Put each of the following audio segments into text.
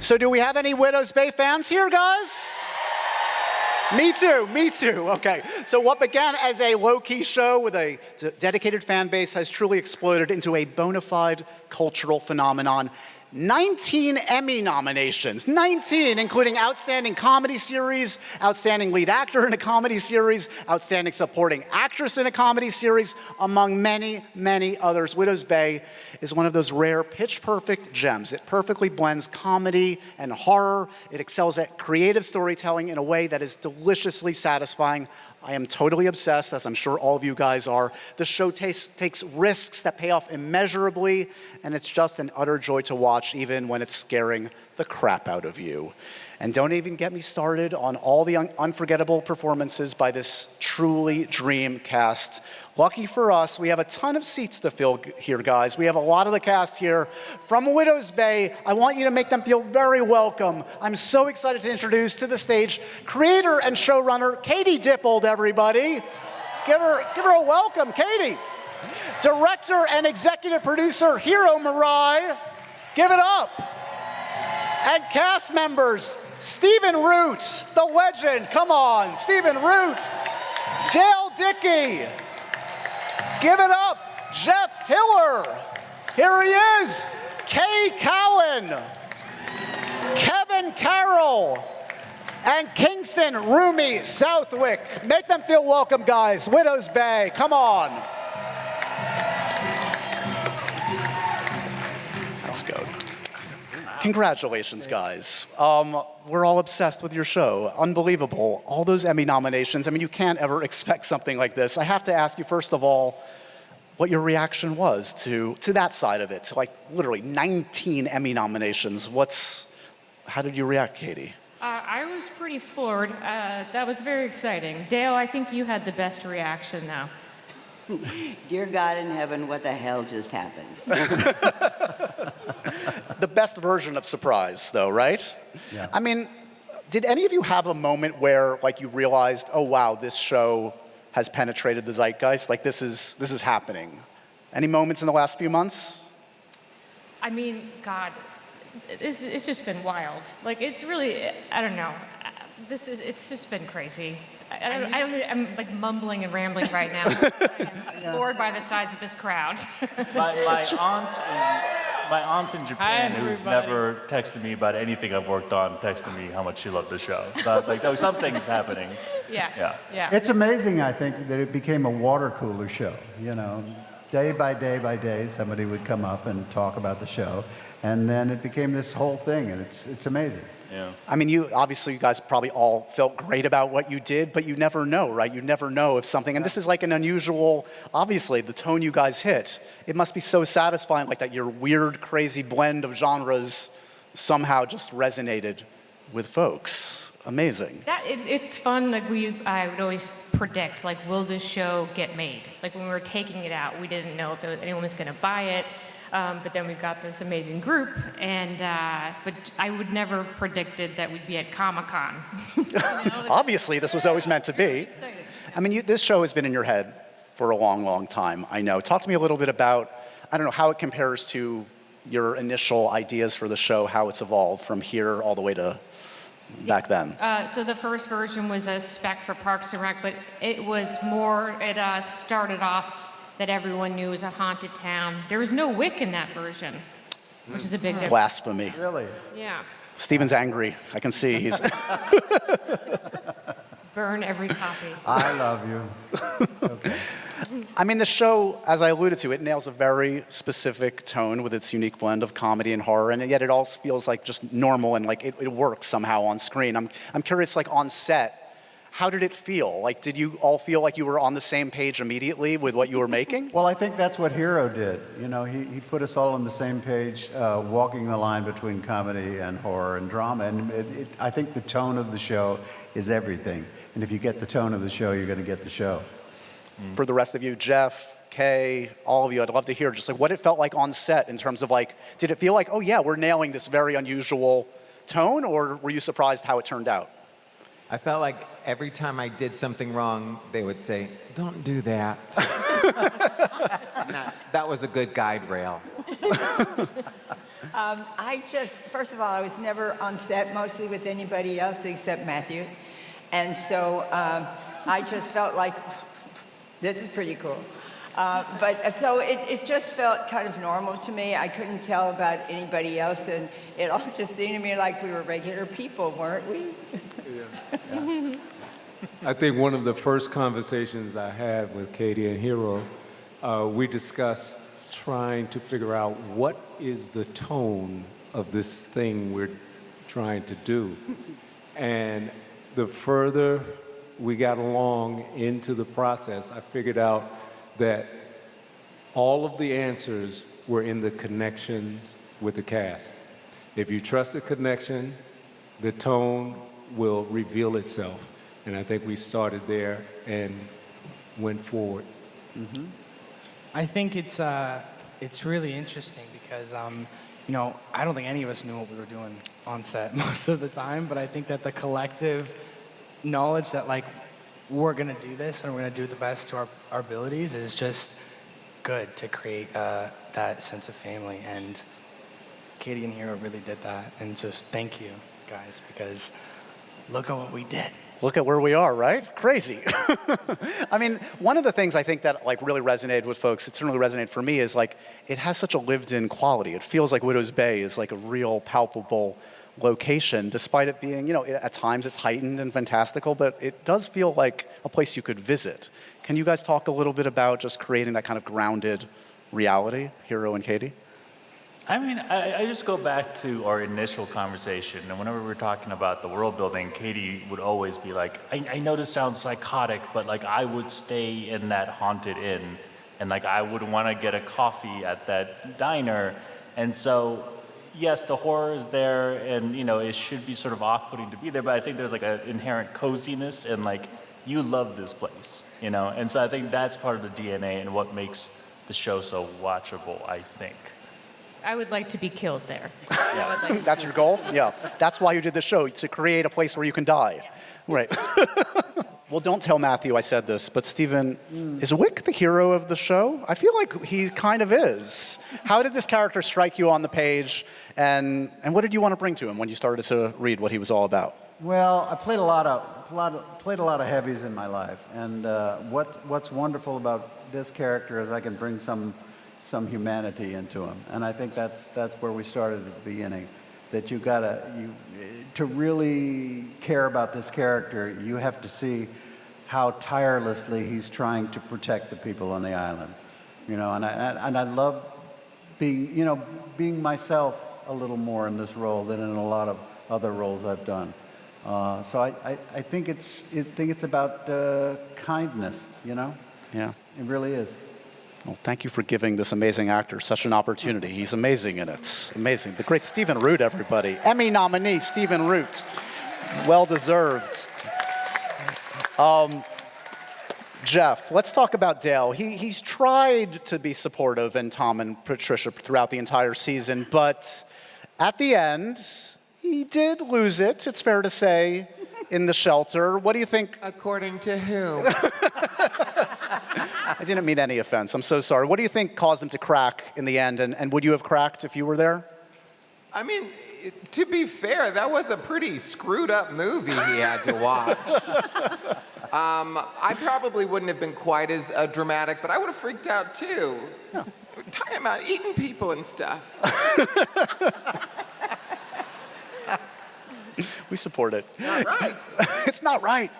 So do we have any Widows Bay fans here, guys? Me too. Okay, so what began as a low-key show with a dedicated fan base has truly exploded into a bona fide cultural phenomenon. 19 Emmy nominations, 19, including Outstanding Comedy Series, Outstanding Lead Actor in a Comedy Series, Outstanding Supporting Actress in a Comedy Series, among many, many others. Widows Bay is one of those rare pitch-perfect gems. It perfectly blends comedy and horror. It excels at creative storytelling in a way that is deliciously satisfying. I am totally obsessed, as I'm sure all of you guys are. The show takes risks that pay off immeasurably, and it's just an utter joy to watch, even when it's scaring the crap out of you. And don't even get me started on all the unforgettable performances by this truly dream cast. Lucky for us, we have a ton of seats to fill here, guys. We have a lot of the cast here. From Widows Bay, I want you to make them feel very welcome. I'm so excited to introduce to the stage creator and showrunner Katie Dippold, everybody. Give her a welcome, Katie. Director and executive producer Hiro Murai. Give it up. And cast members, Stephen Root, the legend, come on, Stephen Root, Dale Dickey, give it up, Jeff Hiller, here he is, Kay Callan, Kevin Carroll, and Kingston Rumi Southwick. Make them feel welcome, guys. Widows Bay, come on. Let's go. Congratulations, guys. We're all obsessed with your show. Unbelievable. All those Emmy nominations. I mean, you can't ever expect something like this. I have to ask you, first of all, what your reaction was to that side of it, to like literally 19 Emmy nominations. How did you react, Katie? I was pretty floored. That was very exciting. Dale, I think you had the best reaction now. Dear God in heaven, what the hell just happened? The best version of surprise, though, right? Yeah. I mean, did any of you have a moment where, like, you realized, oh wow, this show has penetrated the zeitgeist? Like, this is happening. Any moments in the last few months? I mean, God, it's just been wild. Like, it's really, I don't know. It's just been crazy. I'm like mumbling and rambling right now. I am floored by the size of this crowd. My aunt in Japan, who's never texted me about anything I've worked on, texted me how much she loved the show. So I was like, oh, something's happening. Yeah. It's amazing, I think, that it became a water cooler show. You know, day by day, somebody would come up and talk about the show, and then it became this whole thing, and it's amazing. Yeah. I mean, you guys probably all felt great about what you did, but you never know, right? You never know if something, and this is like an unusual, obviously, the tone you guys hit. It must be so satisfying, like that your weird, crazy blend of genres somehow just resonated with folks. Amazing. It's fun. Like I would always predict, like, will this show get made? Like when we were taking it out, we didn't know if anyone was going to buy it. But then we've got this amazing group, and but I would never predicted that we'd be at Comic-Con. Obviously, this was always meant to be. I mean, this show has been in your head for a long, long time, I know. Talk to me a little bit about, I don't know, how it compares to your initial ideas for the show, how it's evolved from here all the way to back then. So the first version was a spec for Parks and Rec, but it was more, it started off that everyone knew was a haunted town. There was no Wick in that version, which is a big difference. Blasphemy. Really? Yeah. Steven's angry. I can see he's... Burn every copy. I love you. Okay. I mean, the show, as I alluded to, it nails a very specific tone with its unique blend of comedy and horror, and yet it all feels like just normal and like it works somehow on screen. I'm curious, like on set, how did it feel? Like, did you all feel like you were on the same page immediately with what you were making? Well, I think that's what Hiro did. You know, he put us all on the same page, walking the line between comedy and horror and drama. And I think the tone of the show is everything. And if you get the tone of the show, you're going to get the show. For the rest of you, Jeff, Kay, all of you, I'd love to hear just like what it felt like on set in terms of like, did it feel like, oh yeah, we're nailing this very unusual tone, or were you surprised how it turned out? I felt like every time I did something wrong, they would say, "Don't do that." That was a good guide rail. First of all, I was never on set mostly with anybody else except Matthew. And so I just felt like, this is pretty cool. So it just felt kind of normal to me. I couldn't tell about anybody else, and it all just seemed to me like we were regular people, weren't we? Yeah. I think one of the first conversations I had with Katie and Hiro, we discussed trying to figure out what is the tone of this thing we're trying to do. And the further we got along into the process, I figured out that all of the answers were in the connections with the cast. If you trust the connection, the tone will reveal itself. And I think we started there and went forward. Mm-hmm. I think it's really interesting because, you know, I don't think any of us knew what we were doing on set most of the time, but I think that the collective knowledge that, like, we're going to do this and we're going to do the best to our abilities is just good to create that sense of family. And Katie and Hiro really did that. And just thank you, guys, because look at what we did. Look at where we are, right? Crazy. I mean, one of the things I think that like really resonated with folks, it certainly resonated for me, is like it has such a lived-in quality. It feels like Widow's Bay is like a real palpable location, despite it being, you know, at times it's heightened and fantastical, but it does feel like a place you could visit. Can you guys talk a little bit about just creating that kind of grounded reality, Hiro and Katie? I mean, I just go back to our initial conversation, and whenever we were talking about the world building, Katie would always be like, I know this sounds psychotic, but like I would stay in that haunted inn, and like I would want to get a coffee at that diner. And so, yes, the horror is there, and you know, it should be sort of off-putting to be there, but I think there's like an inherent coziness, and like, you love this place, you know? And so I think that's part of the DNA and what makes the show so watchable, I think. I would like to be killed there. Yeah. That's your goal? Yeah. That's why you did the show, to create a place where you can die. Yes. Right. Well, don't tell Matthew I said this, but Stephen, is Wick the hero of the show? I feel like he kind of is. How did this character strike you on the page, and what did you want to bring to him when you started to read what he was all about? Well, I played a lot of heavies in my life, and what's wonderful about this character is I can bring some humanity into him, and I think that's where we started at the beginning. That to really care about this character, you have to see how tirelessly he's trying to protect the people on the island, you know. And I love being myself a little more in this role than in a lot of other roles I've done. So I think it's about kindness, you know. Yeah, it really is. Well, thank you for giving this amazing actor such an opportunity. He's amazing in it. Amazing. The great Stephen Root, everybody. Emmy nominee, Stephen Root. Well deserved. Jeff, let's talk about Dale. He's tried to be supportive in Tom and Patricia throughout the entire season, but at the end, he did lose it, it's fair to say, in the shelter. What do you think? According to whom? I didn't mean any offense. I'm so sorry. What do you think caused him to crack in the end? And would you have cracked if you were there? I mean, to be fair, that was a pretty screwed up movie he had to watch. I probably wouldn't have been quite as dramatic, but I would have freaked out too. Yeah. We're talking about eating people and stuff. We support it. Not right. It's not right.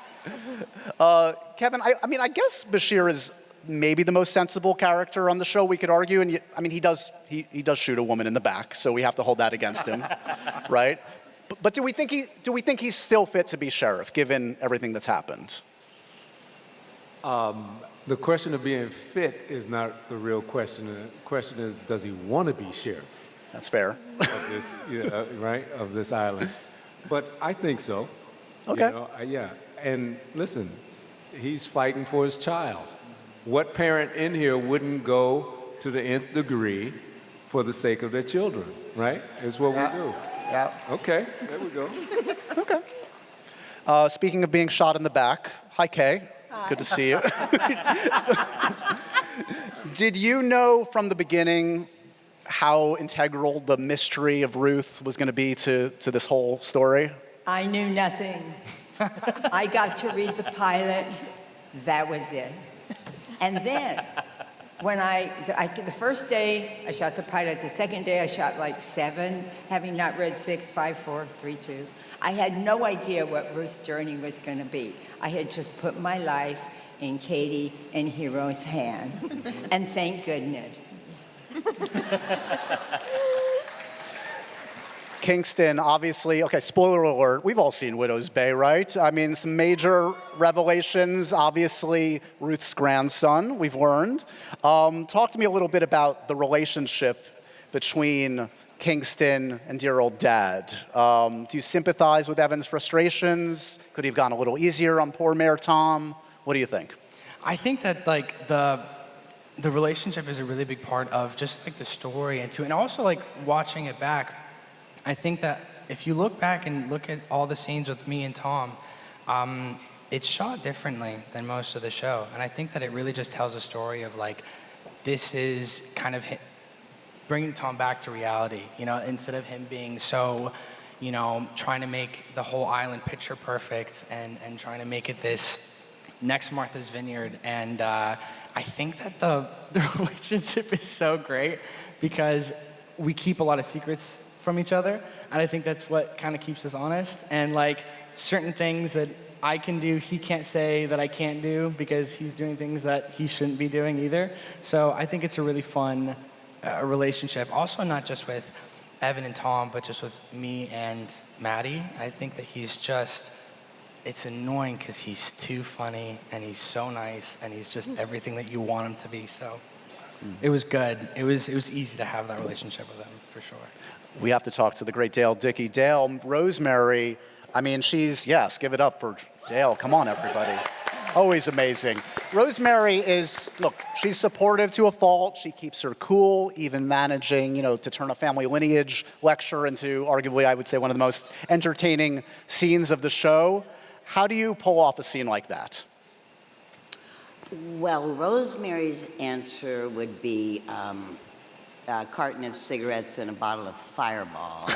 Kevin, I mean, I guess Bashir is maybe the most sensible character on the show, we could argue. And I mean, he does shoot a woman in the back, so we have to hold that against him, right? But do we think he's still fit to be sheriff, given everything that's happened? The question of being fit is not the real question. The question is, does he want to be sheriff? That's fair. Of this, right, of this island. But I think so. Okay. You know, yeah. And listen, he's fighting for his child. What parent in here wouldn't go to the nth degree for the sake of their children, right? It's what we do. Yeah. Okay, there we go. Okay. Speaking of being shot in the back, hi, Kay. Hi. Good to see you. Did you know from the beginning how integral the mystery of Ruth was going to be to this whole story? I knew nothing. I got to read the pilot. That was it. And then, when the first day I shot the pilot, the second day I shot like 7, having not read 6, 5, 4, 3, 2. I had no idea what Ruth's journey was going to be. I had just put my life in Katie and Hiro's hands. And thank goodness. Kingston, obviously, okay, spoiler alert, we've all seen Widow's Bay, right? I mean, some major revelations, obviously, Ruth's grandson, we've learned. Talk to me a little bit about the relationship between Kingston and dear old dad. Do you sympathize with Evan's frustrations? Could he have gone a little easier on poor Mayor Tom? What do you think? I think that like the relationship is a really big part of just like the story and also like watching it back. I think that if you look back and look at all the scenes with me and Tom, it's shot differently than most of the show. And I think that it really just tells a story of like, this is kind of bringing Tom back to reality, you know, instead of him being so, you know, trying to make the whole island picture perfect and trying to make it this next Martha's Vineyard. And I think that the relationship is so great because we keep a lot of secrets from each other, and I think that's what kind of keeps us honest. And like certain things that I can do, he can't say that I can't do because he's doing things that he shouldn't be doing either. So I think it's a really fun relationship. Also, not just with Evan and Tom, but just with me and Maddie. I think that he's just, it's annoying because he's too funny and he's so nice and he's just everything that you want him to be. So it was good. It was easy to have that relationship with him for sure. We have to talk to the great Dale Dickey. Dale, Rosemary, I mean, yes, give it up for Dale. Come on, everybody. Always amazing. Rosemary is, look, she's supportive to a fault. She keeps her cool, even managing, you know, to turn a family lineage lecture into arguably, I would say, one of the most entertaining scenes of the show. How do you pull off a scene like that? Well, Rosemary's answer would be a carton of cigarettes and a bottle of Fireball.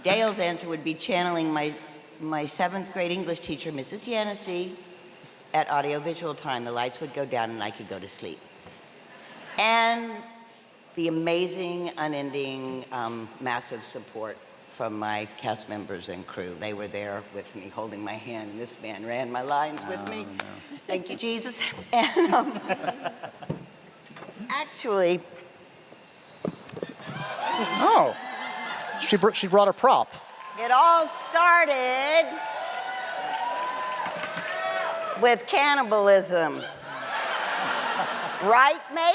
Dale's answer would be channeling my 7th grade English teacher, Mrs. Yancey, at audiovisual time. The lights would go down and I could go to sleep. And the amazing, unending, massive support from my cast members and crew. They were there with me, holding my hand, and this man ran my lines with me. No. Thank you, Jesus. And actually, oh, she brought a prop. it all started with cannibalism. Right, Mayor?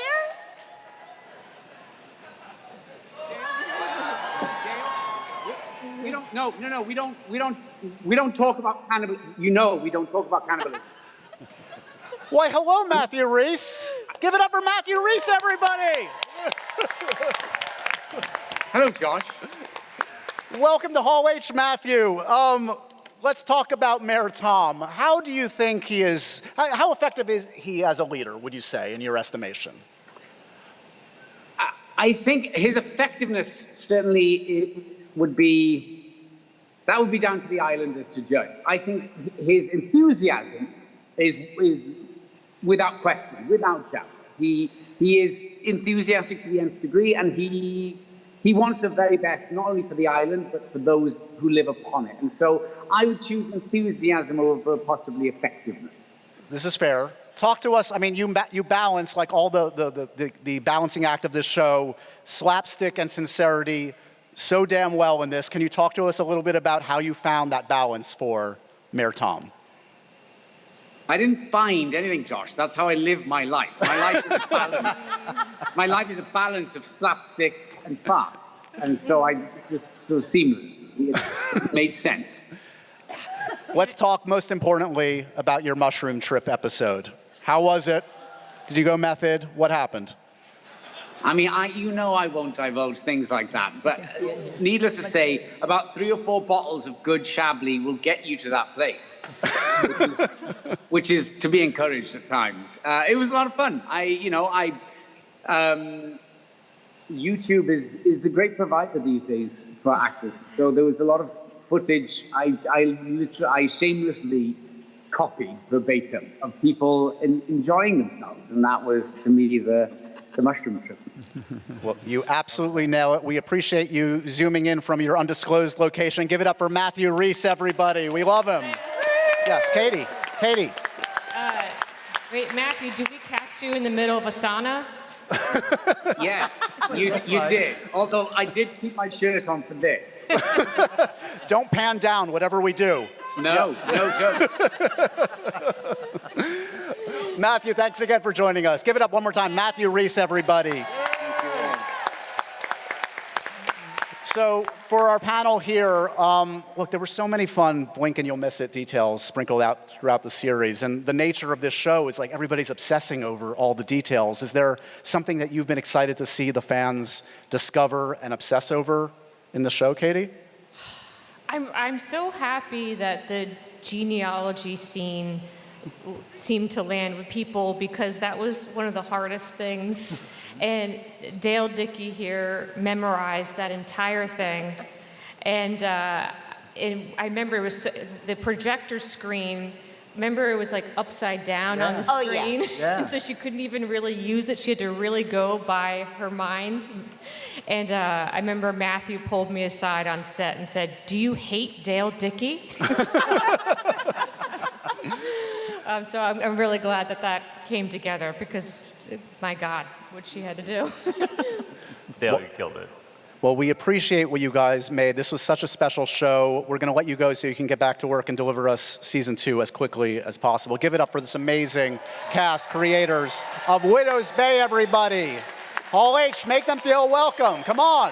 We don't. No. We don't talk about cannibalism. You know, we don't talk about cannibalism. Why, hello, Matthew Rhys. Give it up for Matthew Rhys, everybody. Hello, Josh. Welcome to Hall H, Matthew. Let's talk about Mayor Tom. How do you think he is? How effective is he as a leader? Would you say, in your estimation? I think his effectiveness certainly would be down to the islanders to judge. I think his enthusiasm is without question, without doubt. He is enthusiastic to the nth degree, and he wants the very best, not only for the island, but for those who live upon it. And so I would choose enthusiasm over possibly effectiveness. This is fair. Talk to us. I mean, you balance, like all the balancing act of this show, slapstick and sincerity so damn well in this. Can you talk to us a little bit about how you found that balance for Mayor Tom? I didn't find anything, Josh. That's how I live my life. My life is a balance. My life is a balance of slapstick and farce. And so it's so seamless. It made sense. Let's talk, most importantly, about your mushroom trip episode. How was it? Did you go method? What happened? I mean, I won't divulge things like that. But needless to say, about 3 or 4 bottles of good Chablis will get you to that place, which is to be encouraged at times. It was a lot of fun. YouTube is the great provider these days for actors. So there was a lot of footage I shamelessly copied verbatim of people enjoying themselves, and that was to me the mushroom trip. Well, you absolutely nail it. We appreciate you zooming in from your undisclosed location. Give it up for Matthew Rhys, everybody. We love him. Yes, Katie. Wait, Matthew, did we catch you in the middle of a sauna? Yes, you did. Although I did keep my shirt on for this. Don't pan down, whatever we do. No joke. Matthew, thanks again for joining us. Give it up one more time. Matthew Rhys, everybody. So for our panel here, look, there were so many fun blink and you'll miss it details sprinkled out throughout the series. And the nature of this show is like everybody's obsessing over all the details. Is there something that you've been excited to see the fans discover and obsess over in the show, Katie? I'm so happy that the genealogy scene seemed to land with people because that was one of the hardest things. And Dale Dickey here memorized that entire thing. And I remember it was the projector screen. Remember it was like upside down on the screen? Oh, yeah. And so she couldn't even really use it. She had to really go by her mind. And I remember Matthew pulled me aside on set and said, "Do you hate Dale Dickey?" So I'm really glad that came together because, my God, what she had to do. Dale, you killed it. Well, we appreciate what you guys made. This was such a special show. We're going to let you go so you can get back to work and deliver us season 2 as quickly as possible. Give it up for this amazing cast, creators of Widow's Bay, everybody. Hall H, make them feel welcome. Come on.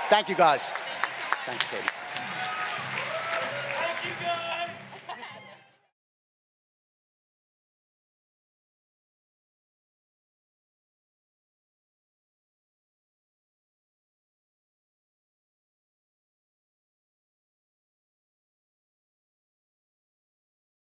Thank you, guys. Thanks, Katie.